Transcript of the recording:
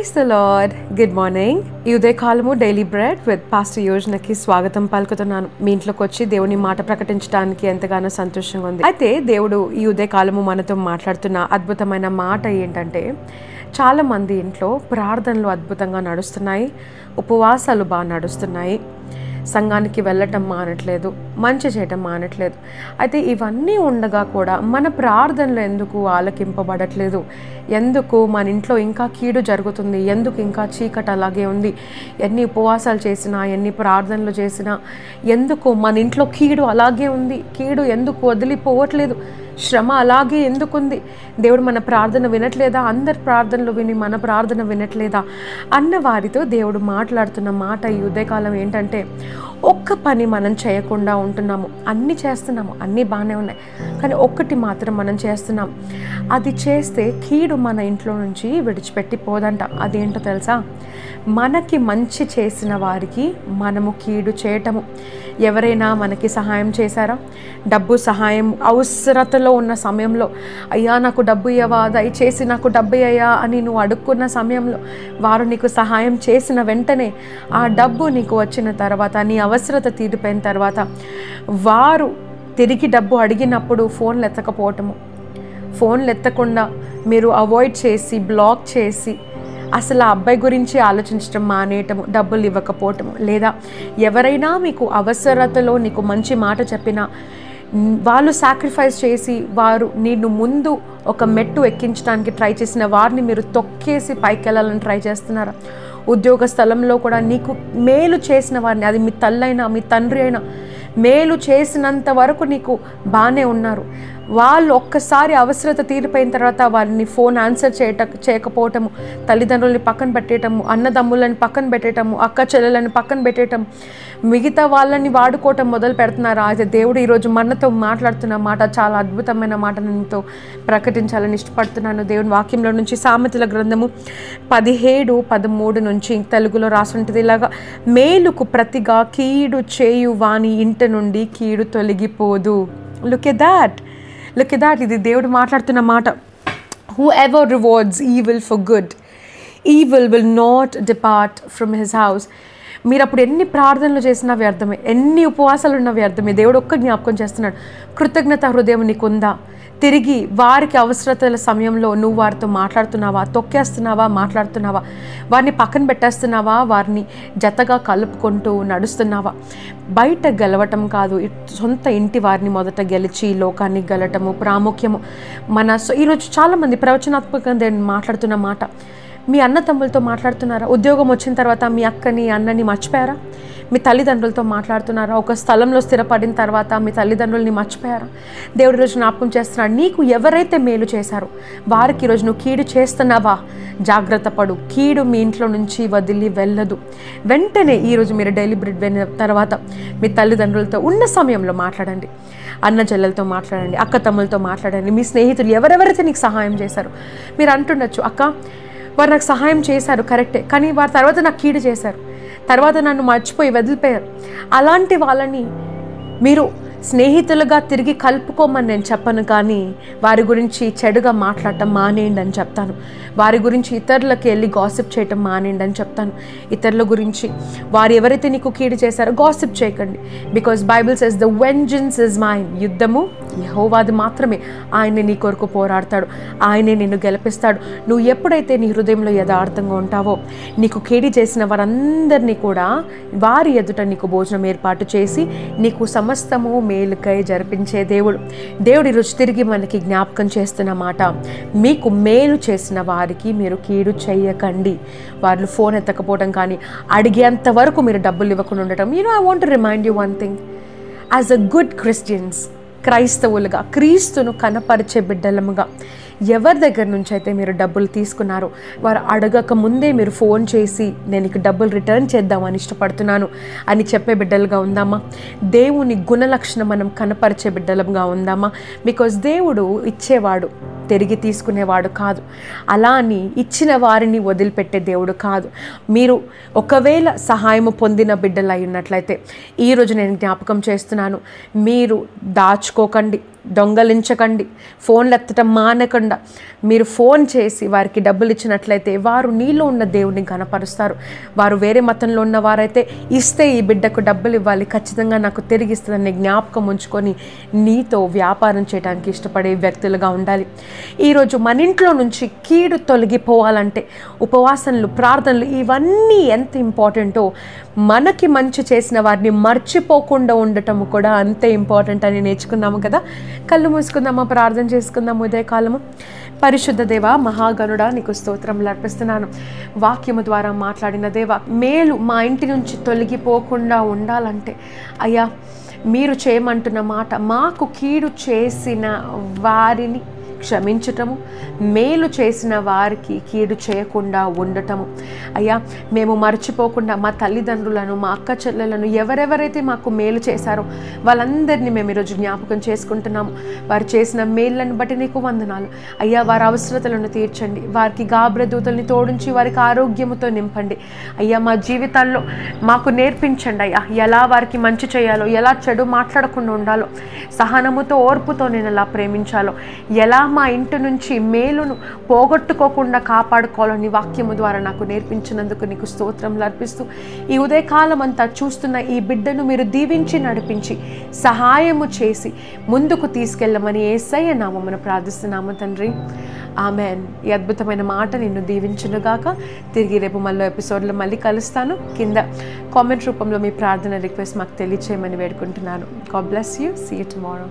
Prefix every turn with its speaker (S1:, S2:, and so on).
S1: Praise the lord. Good morning. ఈ ఉదయకాలము daily bread with pastor యోజనకి స్వాగతం పలుకుతున్నాను. మీ ఇంట్లోకి వచ్చి దేవుని మాట ప్రకటించడానికి ఎంతగానో సంతోషంగా ఉంది. అయితే దేవుడు ఈ ఉదయకాలము మనతో మాట్లాడుతున్న అద్భుతమైన మాట ఏంటంటే, చాలామంది ఇంట్లో ప్రార్థనలు అద్భుతంగా నడుస్తున్నాయి, ఉపవాసాలు బాగా నడుస్తున్నాయి, సంఘానికి వెళ్ళటం మానట్లేదు, మంచి చేయటం మానట్లేదు. అయితే ఇవన్నీ ఉండగా కూడా మన ప్రార్థనలు ఎందుకు ఆలకింపబడట్లేదు? ఎందుకు మన ఇంట్లో ఇంకా కీడు జరుగుతుంది? ఎందుకు ఇంకా చీకటి అలాగే ఉంది? ఎన్ని ఉపవాసాలు చేసినా, ఎన్ని ప్రార్థనలు చేసినా ఎందుకు మన ఇంట్లో కీడు అలాగే ఉంది? కీడు ఎందుకు వదిలిపోవట్లేదు? శ్రమ అలాగే ఎందుకుంది? దేవుడు మన ప్రార్థన వినట్లేదా? అందరి ప్రార్థనలు విని మన ప్రార్థన వినట్లేదా అన్న వారితో దేవుడు మాట్లాడుతున్న మాట ఈ ఉదయకాలం ఏంటంటే, ఒక్క పని మనం చేయకుండా ఉంటున్నాము. అన్నీ చేస్తున్నాము, అన్నీ బాగానే ఉన్నాయి, కానీ ఒక్కటి మాత్రం మనం చేస్తున్నాం. అది చేస్తే కీడు మన ఇంట్లో నుంచి విడిచిపెట్టి పోదంట. అదేంటో తెలుసా? మనకి మంచి చేసిన వారికి మనము కీడు చేయటము. ఎవరైనా మనకి సహాయం చేశారా? డబ్బు సహాయం అవసరతలో ఉన్న సమయంలో, అయ్యా నాకు డబ్బు ఇవ్వవా, దయచేసి నాకు డబ్బు అయ్యా అని నువ్వు అడుక్కున్న సమయంలో వారు నీకు సహాయం చేసిన వెంటనే ఆ డబ్బు నీకు వచ్చిన తర్వాత, నీ అవసరత తీరిపోయిన తర్వాత వారు తిరిగి డబ్బు అడిగినప్పుడు ఫోన్లు ఎత్తకపోవటము, ఫోన్లు ఎత్తకుండా మీరు అవాయిడ్ చేసి, బ్లాక్ చేసి, అసలు ఆ అబ్బాయి గురించి ఆలోచించడం మానేయటము, డబ్బులు ఇవ్వకపోవటము, లేదా ఎవరైనా మీకు అవసరతలో నీకు మంచి మాట చెప్పినా వాళ్ళు సాక్రిఫైస్ చేసి వారు నిన్ను ముందు ఒక మెట్టు ఎక్కించడానికి ట్రై చేసిన వారిని మీరు తొక్కేసి పైకి వెళ్ళాలని ట్రై చేస్తున్నారా? ఉద్యోగ స్థలంలో కూడా నీకు మేలు చేసిన వారిని, అది మీ తల్లైనా మీ తండ్రి అయినా, మేలు చేసినంత వరకు నీకు బాగానే ఉన్నారు. వాళ్ళు ఒక్కసారి అవసరత తీరిపోయిన తర్వాత వారిని ఫోన్ ఆన్సర్ చేయకపోవటము, తల్లిదండ్రులని పక్కన పెట్టేయటము, అన్నదమ్ములని పక్కన పెట్టేయటము, అక్క చెల్లెలని పక్కన పెట్టేయటం, మిగతా వాళ్ళని వాడుకోవటం మొదలు పెడుతున్నారా? అయితే దేవుడు ఈరోజు మనతో మాట్లాడుతున్న మాట చాలా అద్భుతమైన మాట నీతో ప్రకటించాలని ఇష్టపడుతున్నాను. దేవుని వాక్యంలో నుంచి సామెతల గ్రంథము 17:13 నుంచి తెలుగులో రాసుంటుంది ఇలాగా: మేలుకు ప్రతిగా కీడు చేయు వాని ఇంట నుండి కీడు తొలగిపోదు. Look at that. ఇది దేవుడు మాట్లాడుతున్న మాట. Whoever rewards evil for good, evil will not depart from his house. మీరు అప్పుడు ఎన్ని ప్రార్థనలు చేసినా వ్యర్థమే, ఎన్ని ఉపవాసాలు ఉన్నా వ్యర్థమే. దేవుడు ఒక్క జ్ఞాపకం చేస్తున్నాడు, కృతజ్ఞత హృదయం నీకుందా? తిరిగి వారికి అవసరతల సమయంలో నువ్వు వారితో మాట్లాడుతున్నావా? తొక్కేస్తున్నావా? మాట్లాడుతున్నావా? వారిని పక్కన పెట్టేస్తున్నావా? వారిని జతగా కలుపుకుంటూ నడుస్తున్నావా? బయట గెలవటం కాదు, సొంత ఇంటి వారిని మొదట గెలిచి లోకాన్ని గెలటము ప్రాముఖ్యము. ఈరోజు చాలామంది ప్రవచనాత్మకంగా మాట్లాడుతున్న మాట, మీ అన్న తమ్ములతో మాట్లాడుతున్నారా? ఉద్యోగం వచ్చిన తర్వాత మీ అక్కని అన్నని మర్చిపోయారా? మీ తల్లిదండ్రులతో మాట్లాడుతున్నారా? ఒక స్థలంలో స్థిరపడిన తర్వాత మీ తల్లిదండ్రులని మర్చిపోయారా? దేవుడు ఈరోజు జ్ఞాపకం చేస్తున్నాడు, నీకు ఎవరైతే మేలు చేశారో వారికి ఈరోజు నువ్వు కీడు చేస్తున్నావా? జాగ్రత్త పడు, కీడు మీ ఇంట్లో నుంచి వదిలి వెళ్ళదు. వెంటనే ఈరోజు మీరు డైలీ బ్రెడ్ విన్న తర్వాత మీ తల్లిదండ్రులతో ఉన్న సమయంలో మాట్లాడండి, అన్న చెల్లెలతో మాట్లాడండి, అక్క తమ్ములతో మాట్లాడండి, మీ స్నేహితులు ఎవరెవరైతే నీకు సహాయం చేశారు. మీరు అంటుండొచ్చు, అక్క వారు నాకు సహాయం చేశారు కరెక్టే, కానీ వారి తర్వాత నాకు కీడు చేశారు, తర్వాత నన్ను మర్చిపోయి వదిలిపోయారు. అలాంటి వాళ్ళని మీరు స్నేహితులుగా తిరిగి కలుపుకోమని నేను చెప్పను, కానీ వారి గురించి చెడుగా మాట్లాడటం మానేయండి అని చెప్తాను. వారి గురించి ఇతరులకు వెళ్ళి గాసిప్ చేయటం మానేయండి అని చెప్తాను. ఇతరుల గురించి వారు ఎవరైతే నీకు కీడు చేశారో గాసిప్ చేయకండి. Because Bible says the vengeance is mine. యుద్ధము యెహోవాది మాత్రమే. ఆయనే నీ కొరకు పోరాడతాడు, ఆయనే నిన్ను గెలిపిస్తాడు. నువ్వు ఎప్పుడైతే నీ హృదయంలో యథార్థంగా ఉంటావో, నీకు కీడు చేసిన వారందరినీ కూడా వారి ఎదుట నీకు భోజనం ఏర్పాటు చేసి నీకు సమస్తము మేలుకై జరిపించే దేవుడు ఈరోజు తిరిగి మనకి జ్ఞాపకం చేస్తున్న మాట, మీకు మేలు చేసిన వారికి మీరు కీడు చేయకండి. వాళ్ళు ఫోన్ ఎత్తకపోవడం కానీ అడిగేంత వరకు మీరు డబ్బులు ఇవ్వకుండా ఉండటం. I want to remind you one thing. As a good Christians, క్రైస్తవులుగా, క్రీస్తును కనపరిచే బిడ్డలముగా ఎవరి దగ్గర నుంచి అయితే మీరు డబ్బులు తీసుకున్నారో వారు అడగక ముందే మీరు ఫోన్ చేసి నేను నీకు డబ్బులు రిటర్న్ చేద్దామని ఇష్టపడుతున్నాను అని చెప్పే బిడ్డలుగా ఉందామా? దేవుని గుణలక్షణం మనం కనపరిచే బిడ్డలుగా ఉందామా? బికాజ్ దేవుడు ఇచ్చేవాడు, తిరిగి తీసుకునేవాడు కాదు. అలా అని ఇచ్చిన వారిని వదిలిపెట్టే దేవుడు కాదు. మీరు ఒకవేళ సహాయము పొందిన బిడ్డలు అయి ఉన్నట్లయితే ఈరోజు నేను జ్ఞాపకం చేస్తున్నాను, మీరు దాచుకోకండి, దొంగలించకండి, ఫోన్లు ఎత్తటం మానకుండా మీరు ఫోన్ చేసి వారికి డబ్బులు ఇచ్చినట్లయితే వారు నీలో ఉన్న దేవుడిని ఘనపరుస్తారు. వారు వేరే మతంలో ఉన్నవారైతే ఇస్తే ఈ బిడ్డకు డబ్బులు ఇవ్వాలి, ఖచ్చితంగా నాకు తిరిగి ఇస్తుందని జ్ఞాపకం ఉంచుకొని నీతో వ్యాపారం చేయడానికి ఇష్టపడే వ్యక్తులుగా ఉండాలి. ఈరోజు మన ఇంట్లో నుంచి కీడు తొలగిపోవాలంటే ఉపవాసనలు, ప్రార్థనలు ఇవన్నీ ఎంత ఇంపార్టెంటో మనకి మంచి చేసిన వారిని మర్చిపోకుండా ఉండటం కూడా అంతే ఇంపార్టెంట్ అని నేర్చుకున్నాము కదా. కళ్ళు మూసుకుందామా, ప్రార్థన చేసుకుందాము. ఉదయకాలము పరిశుద్ధ దేవ, మహాగణుడా, నీకు స్తోత్రములు అర్పిస్తున్నాను. వాక్యము ద్వారా మాట్లాడిన దేవ, మేలు మా ఇంటి నుంచి తొలగిపోకుండా ఉండాలంటే అయ్యా మీరు చేయమంటున్న మాట, మాకు కీడు చేసిన వారిని క్షమించటము, మేలు చేసిన వారికి కీడు చేయకుండా ఉండటము. అయ్యా మేము మర్చిపోకుండా మా తల్లిదండ్రులను, మా అక్క చెల్లెలను, ఎవరెవరైతే మాకు మేలు చేశారో వాళ్ళందరినీ మేము ఈరోజు జ్ఞాపకం చేసుకుంటున్నాము. వారు చేసిన మేళ్ళను బట్టి నీకు వందనాలు అయ్యా. వారి అవసరతలను తీర్చండి, వారికి గాబ్ర దూతల్ని తోడించి వారికి ఆరోగ్యముతో నింపండి అయ్యా. మా జీవితాల్లో మాకు నేర్పించండి అయ్యా, ఎలా వారికి మంచి చేయాలో, ఎలా చెడు మాట్లాడకుండా ఉండాలో, సహనముతో ఓర్పుతో నేను ఎలా ప్రేమించాలో, ఎలా మా ఇంటి నుంచి మేలును పోగొట్టుకోకుండా కాపాడుకోవాలని వాక్యము ద్వారా నాకు నేర్పించినందుకు నీకు స్తోత్రములు అర్పిస్తూ ఈ ఉదయకాలం అంతా చూస్తున్న ఈ బిడ్డను మీరు దీవించి నడిపించి సహాయము చేసి ముందుకు తీసుకెళ్ళమని యేసయ్య నామమున ప్రార్థిస్తున్నాము తండ్రి, ఆమెన్. ఈ అద్భుతమైన మాట నిన్ను దీవించునుగాక. తిరిగి రేపు మళ్ళీ ఎపిసోడ్లో మళ్ళీ కలుస్తాను. కింద కామెంట్ రూపంలో మీ ప్రార్థన రిక్వెస్ట్ మాకు తెలియచేయమని వేడుకుంటున్నాను. God bless you. See you tomorrow.